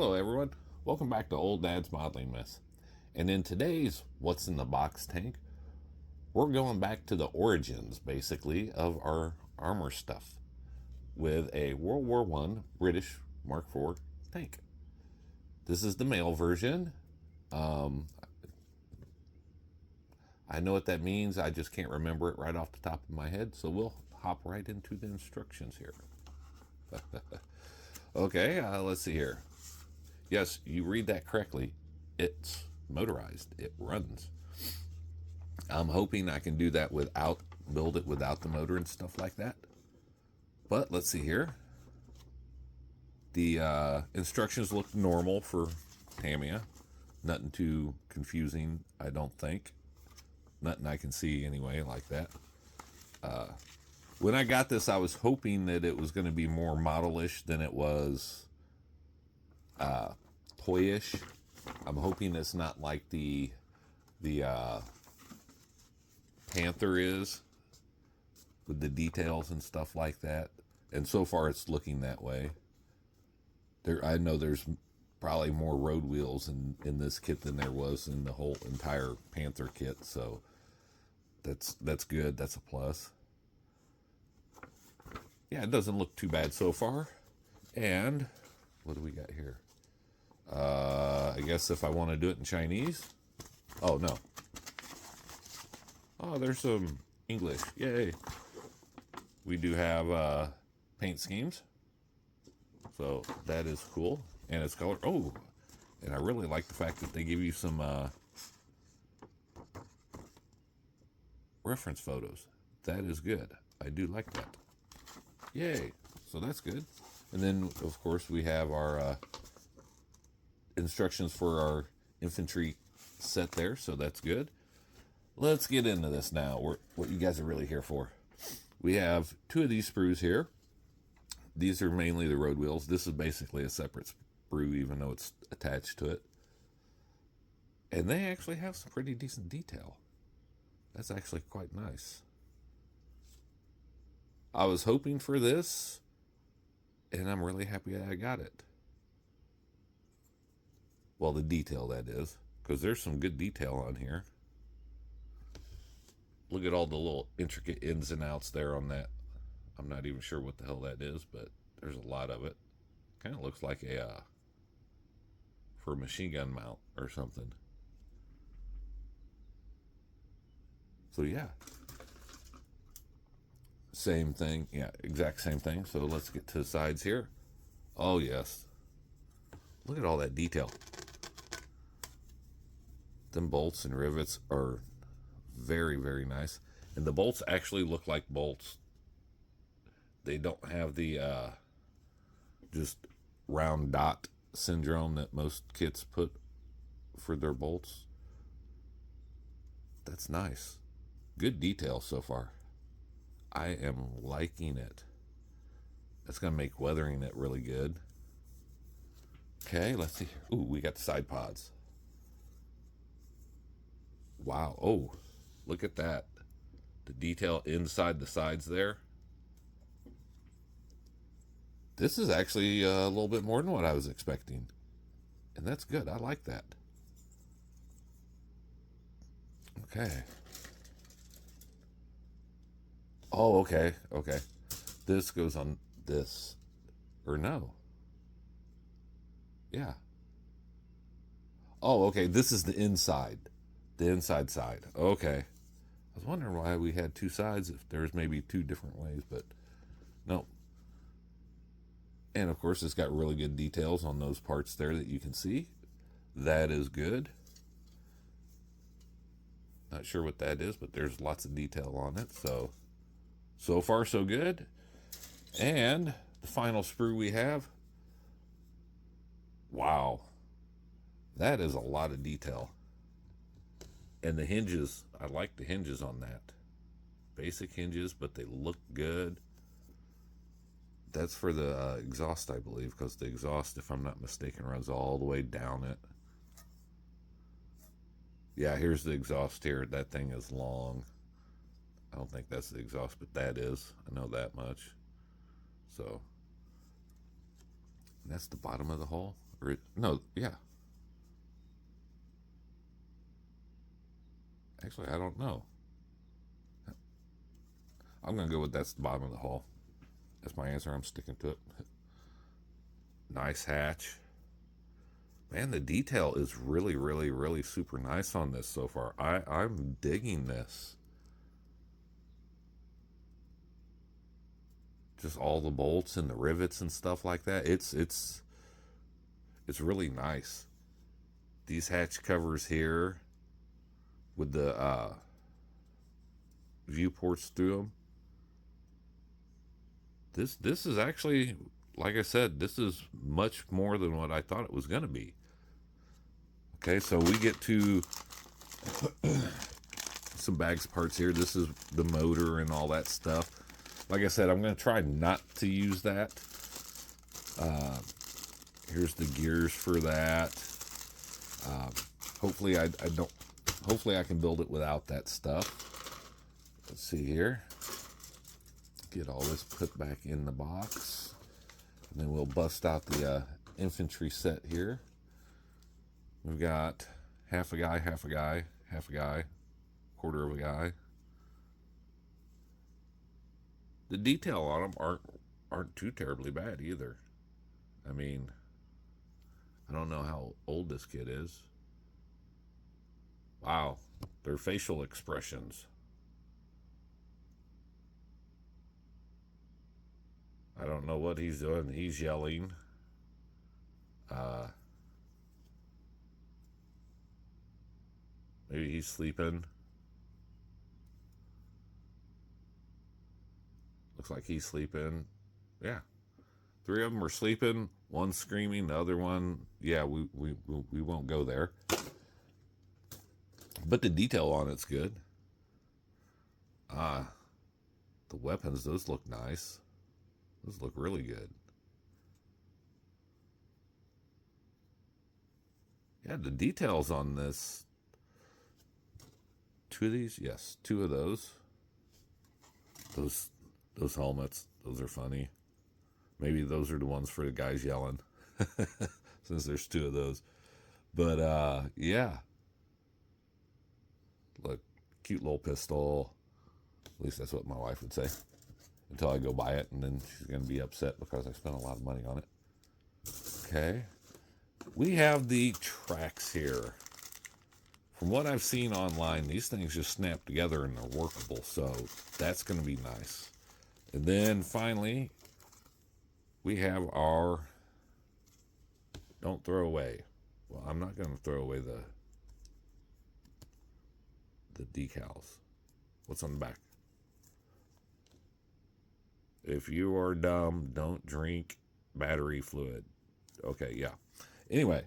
Hello everyone, welcome back to Old Dad's Modeling Mess. And in today's What's in the Box tank, we're going back to the origins, basically, of our armor stuff with a World War I British Mark IV tank. This is the male version. I know what that means, I just can't remember it right off the top of my head, so we'll hop right into the instructions here. Okay, let's see here. Yes, you read that correctly. It's motorized. It runs. I'm hoping I can do that without, build it without the motor and stuff like that. But let's see here. The instructions look normal for Tamiya. Nothing too confusing, I don't think. Nothing I can see anyway like that. When I got this, I was hoping that it was going to be more model-ish than it was toyish. I'm hoping it's not like the Panther is, with the details and stuff like that. And so far, it's looking that way. I know there's probably more road wheels in this kit than there was in the whole entire Panther kit. So that's good. That's a plus. Yeah, it doesn't look too bad so far. And what do we got here? I guess if I want to do it in Chinese. Oh, no. Oh, there's some English. Yay. We do have paint schemes. So that is cool. And it's color. Oh, and I really like the fact that they give you some reference photos. That is good. I do like that. Yay. So that's good. And then, of course, we have our instructions for our infantry set there. So that's good. Let's get into this now. What you guys are really here for. We have two of these sprues here. These are mainly the road wheels. This is basically a separate sprue, even though it's attached to it. And they actually have some pretty decent detail. That's actually quite nice. I was hoping for this, and I'm really happy that I got it. Well, the detail, that is, because there's some good detail on here. Look at all the little intricate ins and outs there on that. I'm not even sure what the hell that is, but there's a lot of it. Kind of looks like a for a machine gun mount or something. So yeah, same thing. Yeah, exact same thing. So let's get to the sides here. Oh yes, look at all that detail. Them bolts and rivets are very, very nice. And the bolts actually look like bolts. They don't have the just round dot syndrome that most kits put for their bolts. That's nice. Good detail so far. I am liking it. That's going to make weathering it really good. Okay, let's see. Ooh, we got the side pods. Wow. Oh, look at that. The detail inside the sides there. This is actually a little bit more than what I was expecting. And that's good. I like that. Okay. Oh, okay. Okay. This goes on this. Or no. Yeah. Oh, okay. This is the inside. The inside side. Okay. I was wondering why we had two sides, if there's maybe two different ways, but no. And of course, it's got really good details on those parts there that you can see. That is good. Not sure what that is, but there's lots of detail on it. So far so good. And the final sprue we have. Wow. That is a lot of detail. And the hinges, I like the hinges on that. Basic hinges, but they look good. That's for the exhaust, I believe, because the exhaust, if I'm not mistaken, runs all the way down it. Yeah, here's the exhaust here. That thing is long. I don't think that's the exhaust, but that is. I know that much. So, that's the bottom of the hull. Or, no, yeah. Actually, I don't know. I'm going to go with that's the bottom of the hull. That's my answer. I'm sticking to it. Nice hatch. Man, the detail is really, really, really super nice on this so far. I'm digging this. Just all the bolts and the rivets and stuff like that. It's really nice. These hatch covers here with the viewports through them. This is actually, like I said, this is much more than what I thought it was going to be. Okay, so we get to some bags parts here. This is the motor and all that stuff. Like I said, I'm going to try not to use that. Here's the gears for that. Hopefully I don't. Hopefully I can build it without that stuff. Let's see here. Get all this put back in the box, and then we'll bust out the infantry set here. We've got half a guy, half a guy, half a guy, quarter of a guy. The detail on them aren't too terribly bad either. I mean, I don't know how old this kid is. Wow, their facial expressions. I don't know what he's doing. He's yelling. Maybe he's sleeping. Looks like he's sleeping. Yeah. Three of them are sleeping. One screaming. The other one, yeah, we won't go there. But the detail on it's good. The weapons, those look nice. Those look really good. Yeah, the details on this. Two of these? Yes, two of those. Those helmets, those are funny. Maybe those are the ones for the guys yelling. Since there's two of those. But yeah. Look, cute little pistol. At least that's what my wife would say. Until I go buy it, and then she's going to be upset because I spent a lot of money on it. Okay. We have the tracks here. From what I've seen online, these things just snap together and they're workable. So that's going to be nice. And then finally, we have our don't throw away. Well, I'm not going to throw away the decals. What's on the back? If you are dumb, don't drink battery fluid. Okay, yeah. Anyway,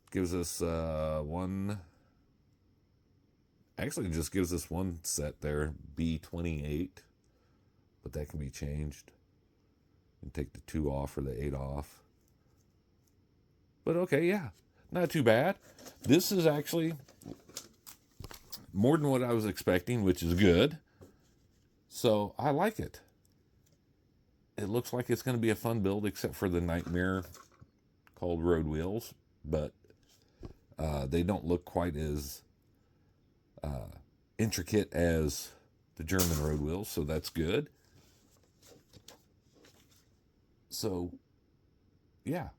gives us one. Actually, just gives us one set there, B28, but that can be changed. And take the 2 off or the 8 off. But okay, yeah, not too bad. This is actually more than what I was expecting, which is good. So I like it. It looks like it's going to be a fun build, except for the nightmare called road wheels, but they don't look quite as intricate as the German road wheels, so that's good. So, yeah.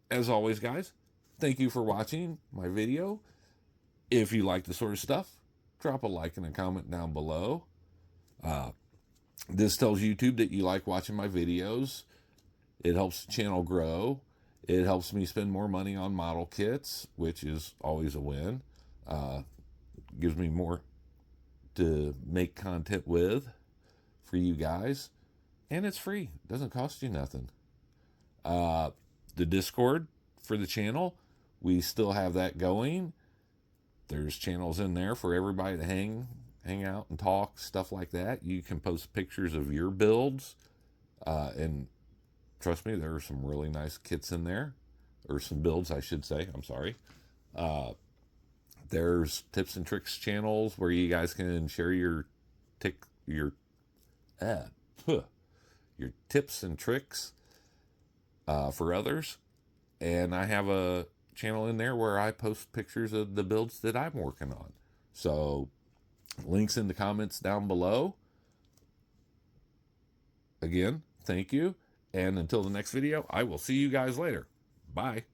As always, guys, thank you for watching my video. If you like this sort of stuff, drop a like and a comment down below. This tells YouTube that you like watching my videos. It helps the channel grow. It helps me spend more money on model kits, which is always a win. Gives me more to make content with for you guys. And it's free. It doesn't cost you nothing. The Discord for the channel, we still have that going. There's channels in there for everybody to hang out and talk, stuff like that. You can post pictures of your builds. And trust me, there are some really nice kits in there. Or some builds, I should say. I'm sorry. There's tips and tricks channels where you guys can share your your tips and tricks for others. And I have a channel in there where I post pictures of the builds that I'm working on. So links in the comments down below. Again, thank you. And until the next video, I will see you guys later. Bye.